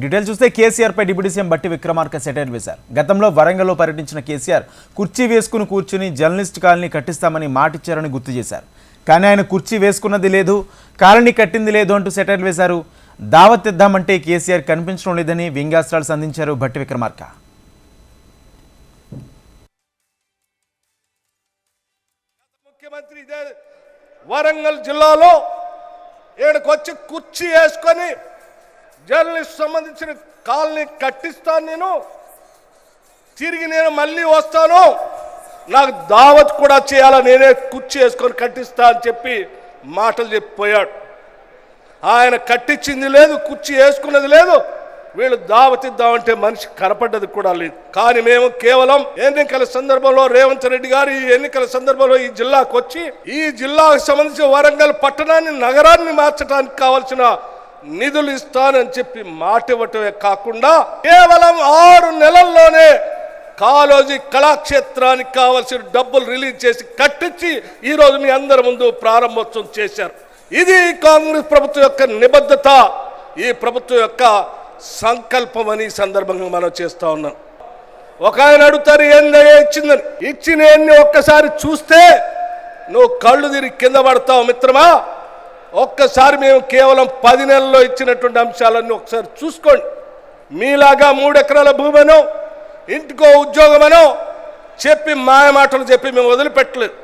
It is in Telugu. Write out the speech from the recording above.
డీటెయిల్స్ చూస్తే కేసీఆర్ పై డిప్యూటీ సీఎం బట్టి విక్రమార్క సెటైర్ వేశారు. గతంలో వరంగల్లో పర్యటించిన కేసీఆర్ కుర్చీ వేసుకుని కూర్చుని జర్నలిస్ట్ కాలనీ కట్టిస్తామని మాటిచ్చారని గుర్తు చేశారు. కానీ ఆయన కుర్చీ వేసుకున్నది లేదు, కాలనీ కట్టింది లేదు అంటూ సెటైర్ వేశారు. దావత్ ఇద్దామంటే కేసీఆర్ కనిపించడం లేదని వ్యంగ్యాస్త్రాలు సంధించారు బట్టి విక్రమార్క. ముఖ్యమంత్రి వరంగల్ జిల్లాలో ఏడుకొచ్చి కుర్చీ వేసుకొని జర్నలిస్ట్ సంబంధించిన కాలనీ కట్టిస్తాను, నేను మళ్ళీ వస్తాను, నాకు దావత్ కూడా చేయాలని నేనే కుర్చీ వేసుకొని కట్టిస్తా అని చెప్పి మాటలు చెప్పిపోయాడు. ఆయన కట్టించింది లేదు, కుర్చీ వేసుకున్నది లేదు, వీళ్ళు దావత్ ఇద్దామంటే మనిషి కనపడ్డది కూడా లేదు. కానీ మేము కేవలం ఎన్నికల సందర్భంలో రేవంత్ రెడ్డి గారు ఈ ఎన్నికల సందర్భంలో ఈ జిల్లాకు వచ్చి ఈ జిల్లాకు సంబంధించిన వరంగల్ పట్టణాన్ని నగరాన్ని మార్చడానికి కావాల్సిన నిధులు ఇస్తానని చెప్పి మాట ఇవ్వటమే కాకుండా కేవలం 6 నెలల్లోనే కాళోజీ కళాక్షేత్రానికి కావాల్సిన డబ్బులు రిలీజ్ చేసి కట్టించి ఈరోజు మీ అందరి ముందు ప్రారంభోత్సవం చేశారు. ఇది కాంగ్రెస్ ప్రభుత్వం యొక్క నిబద్ధత, ఈ ప్రభుత్వం యొక్క సంకల్పం అని సందర్భంగా మనం చేస్తా ఉన్నాం. ఒక ఆయన అడుగుతారు ఏందయ్యా ఇచ్చిందని. ఇచ్చినవన్నీ ఒక్కసారి చూస్తే నువ్వు కళ్ళు తిరిగి కింద పడతావు మిత్రమా. ఒక్కసారి మేము కేవలం 10 నెలల్లో ఇచ్చినటువంటి అంశాలన్నీ ఒకసారి చూసుకోండి. మీలాగా 3 ఎకరాల భూమనో ఇంటికో ఉద్యోగమనో చెప్పి మాయ మాటలు చెప్పి మేము వదిలిపెట్టలేదు.